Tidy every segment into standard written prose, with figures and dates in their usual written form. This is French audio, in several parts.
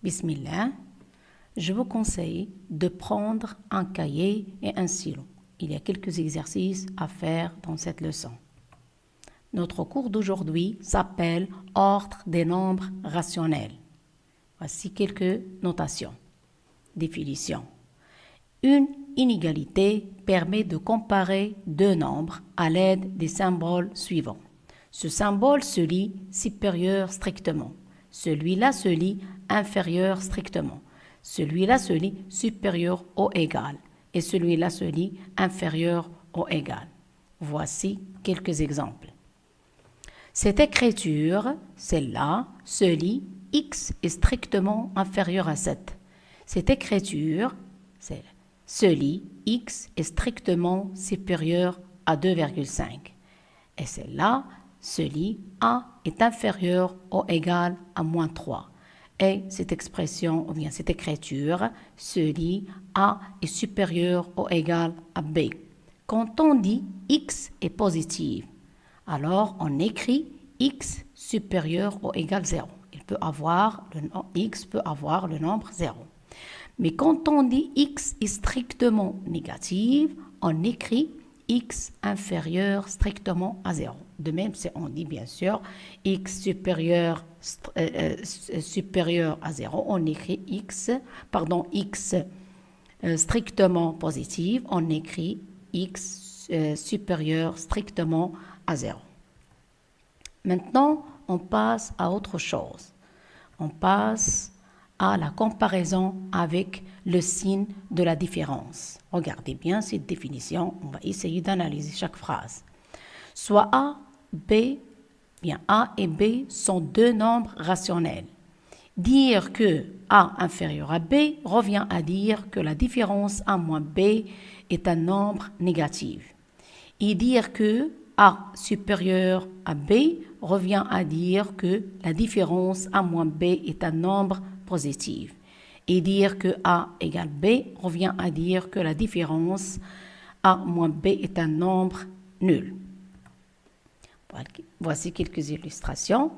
Bismillah, je vous conseille de prendre un cahier et un stylo. Il y a quelques exercices à faire dans cette leçon. Notre cours d'aujourd'hui s'appelle « Ordre des nombres rationnels ». Voici quelques notations. Définition. Une inégalité permet de comparer deux nombres à l'aide des symboles suivants. Ce symbole se lit supérieur strictement. Celui-là se lit inférieur strictement. Celui-là se lit supérieur au égal. Et celui-là se lit inférieur au égal. Voici quelques exemples. Cette écriture, celle-là, se lit x est strictement inférieur à 7. Cette écriture se lit x est strictement supérieur à 2,5. Et celle-là se lit a est inférieur ou égal à moins 3. Et cette expression, ou bien cette écriture, se lit a est supérieur ou égal à b. Quand on dit x est positif, alors on écrit x supérieur ou égal 0. X peut avoir le nombre 0. Mais quand on dit x est strictement négatif, on écrit x inférieur strictement à 0. De même, si on dit bien sûr x supérieur à 0, on écrit x strictement positif, on écrit x supérieur strictement à 0. Maintenant, on passe à autre chose. On passe à la comparaison avec le signe de la différence. Regardez bien cette définition, on va essayer d'analyser chaque phrase. Soit A, B, bien A et B sont deux nombres rationnels. Dire que A inférieur à B revient à dire que la différence A moins B est un nombre négatif. Et dire que A supérieur à B revient à dire que la différence A moins B est un nombre positif. Et dire que A égale B revient à dire que la différence A moins B est un nombre nul. Voici quelques illustrations.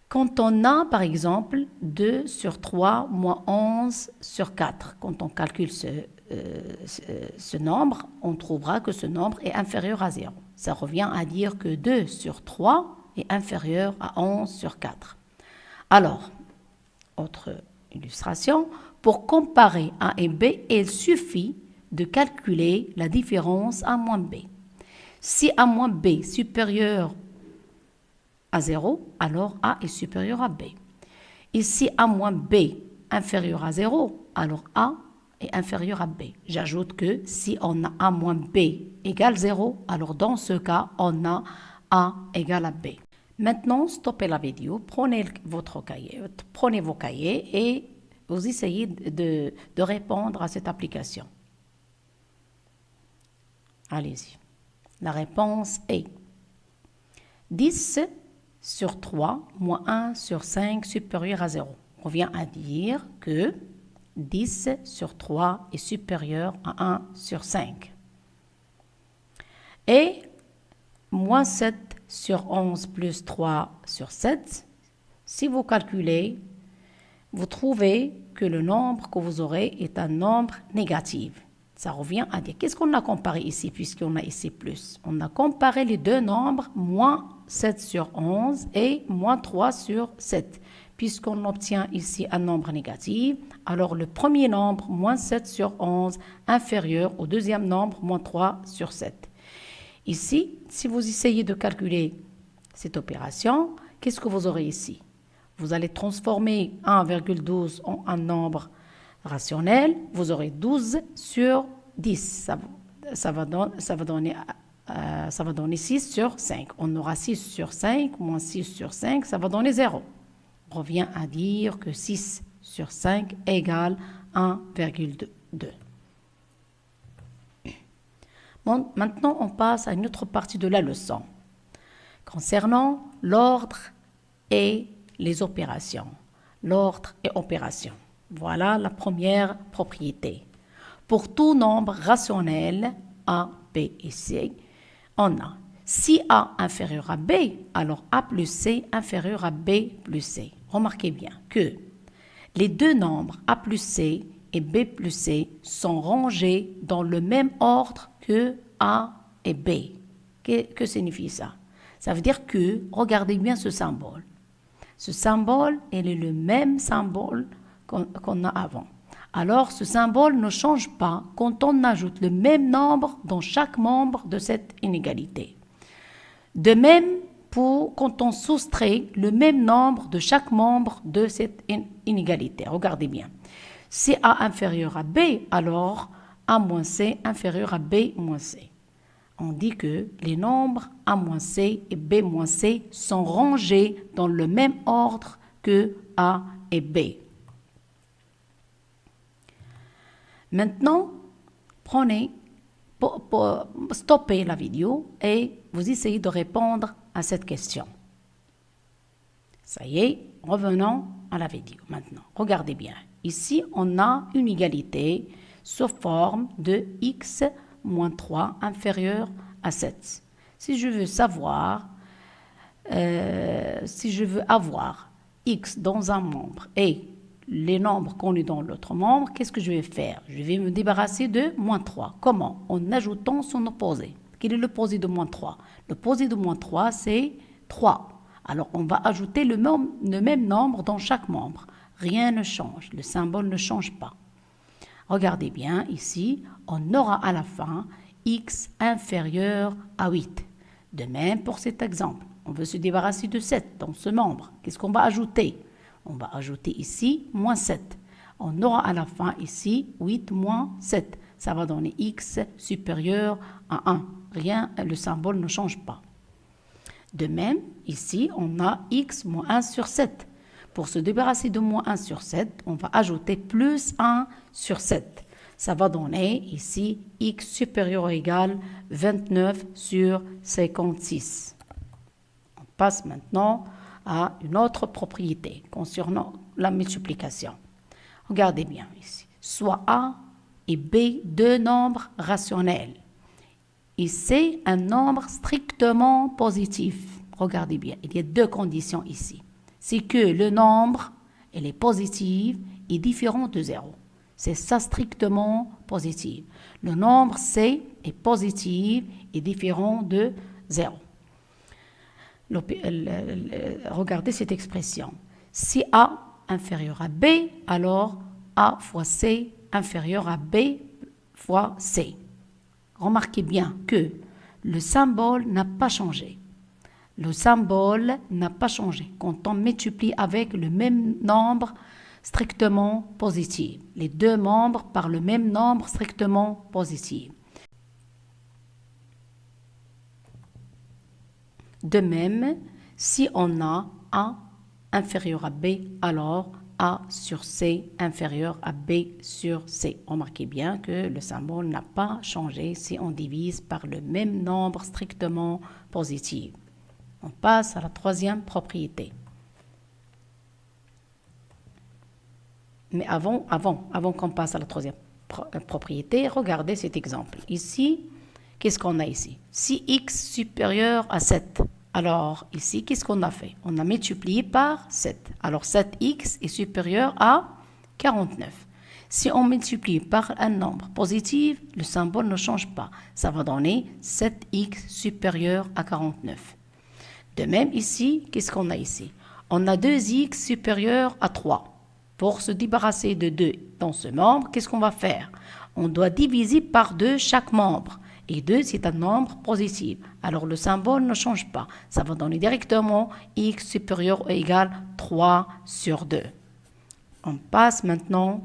Quand on a, par exemple, 2 sur 3 moins 11 sur 4, quand on calcule ce nombre, on trouvera que ce nombre est inférieur à 0. Ça revient à dire que 2 sur 3 est inférieur à 11 sur 4. Alors, autre illustration, pour comparer A et B, il suffit de calculer la différence A moins B. Si A moins B est supérieur à 0, alors A est supérieur à B. Et si A moins B inférieur à 0, alors A est inférieur à B. J'ajoute que si on a A moins B égale 0, alors dans ce cas, on a A égale à B. Maintenant, stoppez la vidéo, prenez vos cahiers et vous essayez de répondre à cette application. Allez-y. La réponse est 10 sur 3 moins 1 sur 5 supérieur à 0. On revient à dire que 10 sur 3 est supérieur à 1 sur 5. Et moins 7 sur 11 plus 3 sur 7, si vous calculez, vous trouvez que le nombre que vous aurez est un nombre négatif. Ça revient à dire, qu'est-ce qu'on a comparé ici, puisqu'on a ici plus? On a comparé les deux nombres, moins 7 sur 11 et moins 3 sur 7. Puisqu'on obtient ici un nombre négatif, alors le premier nombre, moins 7 sur 11, inférieur au deuxième nombre, moins 3 sur 7. Ici, si vous essayez de calculer cette opération, qu'est-ce que vous aurez ici? Vous allez transformer 1,12 en un nombre rationnel, vous aurez 12 sur 10. Ça va donner 6 sur 5. On aura 6 sur 5, moins 6 sur 5, ça va donner 0. On revient à dire que 6 sur 5 égale 1,2. Bon, maintenant, on passe à une autre partie de la leçon concernant l'ordre et les opérations. L'ordre et opérations. Voilà la première propriété. Pour tout nombre rationnel, A, B et C, on a si A inférieur à B, alors A plus C inférieur à B plus C. Remarquez bien que Les deux nombres A plus C et B plus C sont rangés dans le même ordre que A et B. Que signifie ça? Ça veut dire que, regardez bien ce symbole. Ce symbole, il est le même symbole qu'on a avant. Alors, ce symbole ne change pas quand on ajoute le même nombre dans chaque membre de cette inégalité. De même, quand on soustrait le même nombre de chaque membre de cette inégalité. Regardez bien. Si A inférieur à B, alors A moins C inférieur à B moins C. On dit que les nombres A moins C et B moins C sont rangés dans le même ordre que A et B. Maintenant, stoppez la vidéo et vous essayez de répondre à cette question. Ça y est, revenons à la vidéo maintenant. Regardez bien. Ici, on a une égalité sous forme de x moins 3 inférieur à 7. Si je veux avoir x dans un membre et les nombres connus dans l'autre membre, qu'est-ce que je vais faire? Je vais me débarrasser de moins 3. Comment? En ajoutant son opposé. Quel est l'opposé de moins 3? L'opposé de moins 3, c'est 3. Alors, on va ajouter le même nombre dans chaque membre. Rien ne change, le symbole ne change pas. Regardez bien, ici, on aura à la fin x inférieur à 8. De même pour cet exemple, on veut se débarrasser de 7 dans ce membre. Qu'est-ce qu'on va ajouter? On va ajouter ici moins 7. On aura à la fin ici 8 moins 7. Ça va donner x supérieur à 1. Rien, le symbole ne change pas. De même, ici, on a x moins 1 sur 7. Pour se débarrasser de moins 1 sur 7, on va ajouter plus 1 sur 7. Ça va donner ici x supérieur ou égal 29 sur 56. On passe maintenant à une autre propriété concernant la multiplication. Regardez bien ici. Soit A et B, deux nombres rationnels. Et c'est un nombre strictement positif. Regardez bien, il y a deux conditions ici. C'est que le nombre, il est positif et différent de 0. C'est ça strictement positif. Le nombre C est positif et différent de 0. Regardez cette expression. Si A inférieur à B, alors A fois C inférieur à B fois C. Remarquez bien que le symbole n'a pas changé. Le symbole n'a pas changé quand on multiplie avec le même nombre strictement positif. Les deux membres par le même nombre strictement positif. De même, si on a A inférieur à B, alors A sur C inférieur à B sur C. Remarquez bien que le symbole n'a pas changé si on divise par le même nombre strictement positif. On passe à la troisième propriété. Mais avant qu'on passe à la troisième propriété, regardez cet exemple. Ici, qu'est-ce qu'on a ici? Si x supérieur à 7. Alors, ici, qu'est-ce qu'on a fait? On a multiplié par 7. Alors, 7x est supérieur à 49. Si on multiplie par un nombre positif, le symbole ne change pas. Ça va donner 7x supérieur à 49. De même, ici, qu'est-ce qu'on a ici? On a 2x supérieur à 3. Pour se débarrasser de 2 dans ce membre, qu'est-ce qu'on va faire? On doit diviser par 2 chaque membre. Et 2, c'est un nombre positif. Alors, le symbole ne change pas. Ça va donner directement x supérieur ou égal 3 sur 2. On passe maintenant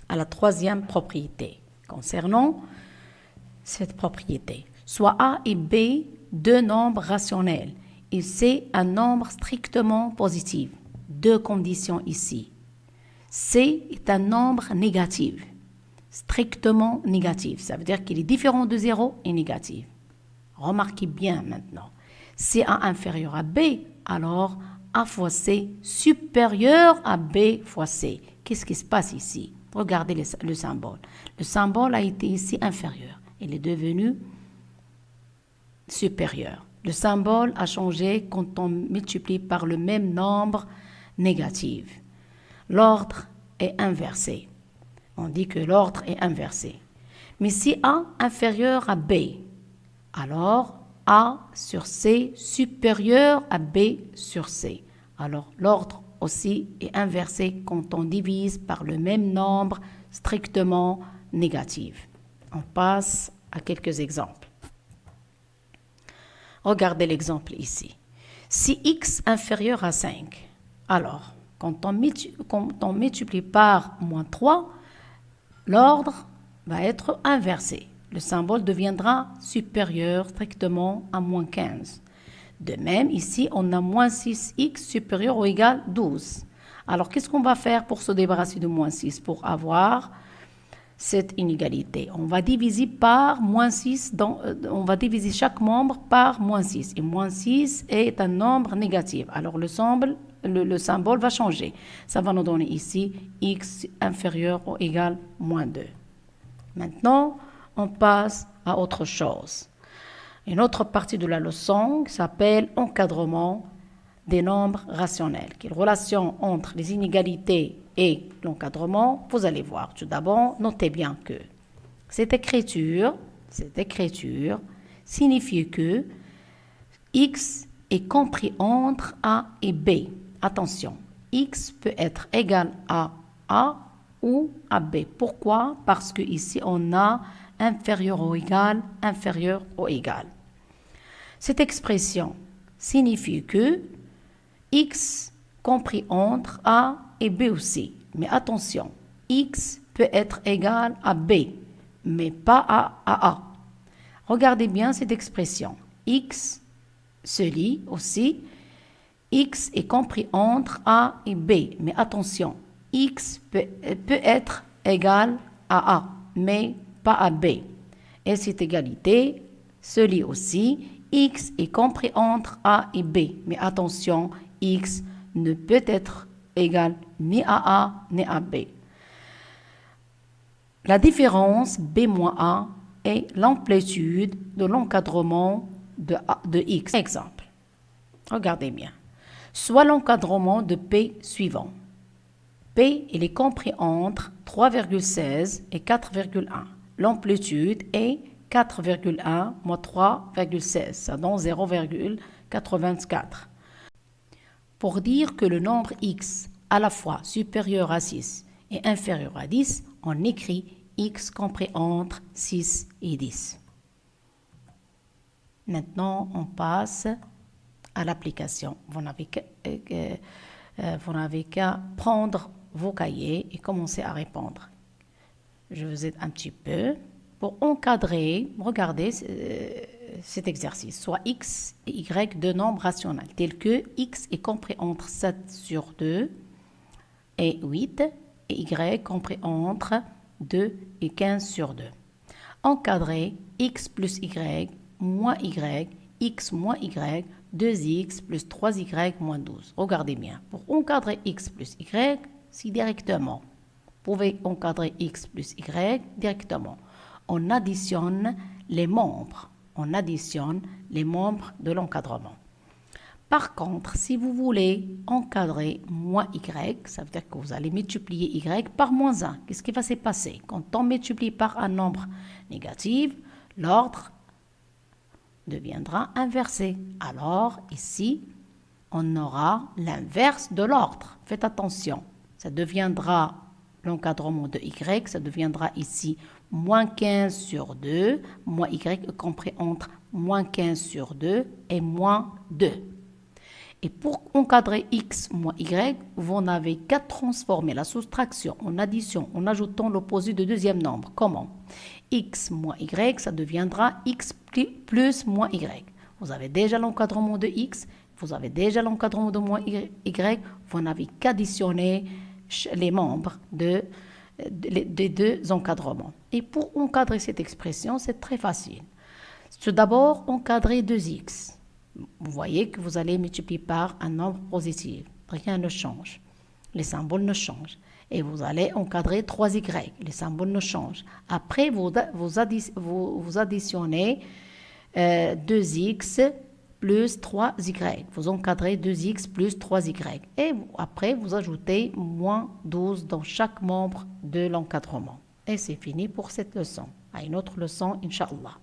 à la troisième propriété. Concernant cette propriété, soit A et B, deux nombres rationnels. Et c'est un nombre strictement positif. Deux conditions ici. C est un nombre négatif. Strictement négatif. Ça veut dire qu'il est différent de 0 et négatif. Remarquez bien maintenant. Si A inférieur à B, alors A fois C supérieur à B fois C. Qu'est-ce qui se passe ici? Regardez le symbole. Le symbole a été ici inférieur. Il est devenu supérieur. Le symbole a changé quand on multiplie par le même nombre négatif. L'ordre est inversé. On dit que l'ordre est inversé. Mais si A inférieur à B, alors A sur C supérieur à B sur C. Alors l'ordre aussi est inversé quand on divise par le même nombre strictement négatif. On passe à quelques exemples. Regardez l'exemple ici. Si x inférieur à 5, alors quand on multiplie par moins 3, l'ordre va être inversé. Le symbole deviendra supérieur strictement à moins 15. De même, ici, on a moins 6x supérieur ou égal 12. Alors, qu'est-ce qu'on va faire pour se débarrasser de moins 6 pour avoir cette inégalité? On va diviser par moins 6, on va diviser chaque membre par moins 6. Et moins 6 est un nombre négatif. Alors, le symbole va changer. Ça va nous donner ici x inférieur ou égal moins 2. Maintenant, on passe à autre chose. Une autre partie de la leçon s'appelle encadrement des nombres rationnels. Quelle relation entre les inégalités et l'encadrement? Vous allez voir. Tout d'abord, notez bien que cette écriture signifie que x est compris entre A et B. Attention, x peut être égal à A ou à B. Pourquoi? Parce que ici on a inférieur ou égal, inférieur ou égal. Cette expression signifie que x compris entre A et B aussi. Mais attention, x peut être égal à B, mais pas à A. Regardez bien cette expression. X se lit aussi. X est compris entre A et B. Mais attention, x peut être égal à A, mais pas à B. Et cette égalité se lit aussi. X est compris entre A et B. Mais attention, x ne peut être égal ni à A ni à B. La différence B moins A est l'amplitude de l'encadrement de x. Exemple. Regardez bien. Soit l'encadrement de P suivant. P il est compris entre 3,16 et 4,1. L'amplitude est 4,1 moins 3,16, ça donne 0,84. Pour dire que le nombre x à la fois supérieur à 6 et inférieur à 10, on écrit x compris entre 6 et 10. Maintenant, on passe à l'application. Vous n'avez qu'à prendre vos cahiers et commencer à répondre. Je vous aide un petit peu. Pour encadrer, regardez cet exercice. Soit x et y deux nombres rationnels, tels que x est compris entre 7 sur 2 et 8, et y compris entre 2 et 15 sur 2. Encadrer x plus y moins y, x moins y, 2x plus 3y moins 12. Regardez bien. Pour encadrer x plus y, c'est directement. Vous pouvez encadrer x plus y directement. On additionne les membres. On additionne les membres de l'encadrement. Par contre, si vous voulez encadrer moins y, ça veut dire que vous allez multiplier y par moins 1. Qu'est-ce qui va se passer? Quand on multiplie par un nombre négatif, l'ordre deviendra inversé. Alors, ici, on aura l'inverse de l'ordre. Faites attention. Ça deviendra l'encadrement de y, ça deviendra ici moins 15 sur 2, moins y compris entre moins 15 sur 2 et moins 2. Et pour encadrer x moins y, vous n'avez qu'à transformer la soustraction en addition en ajoutant l'opposé de deuxième nombre. Comment? X moins y, ça deviendra x plus moins y. Vous avez déjà l'encadrement de x, vous avez déjà l'encadrement de moins y, vous n'avez qu'additionner les membres des deux encadrements. Et pour encadrer cette expression, c'est très facile. Tout d'abord, encadrer 2x. Vous voyez que vous allez multiplier par un nombre positif. Rien ne change. Les symboles ne changent. Et vous allez encadrer 3y. Les symboles ne changent. Après, vous additionnez 2x plus 3y. Vous encadrez 2x plus 3y. Et après, vous ajoutez moins 12 dans chaque membre de l'encadrement. Et c'est fini pour cette leçon. À une autre leçon, Inch'Allah.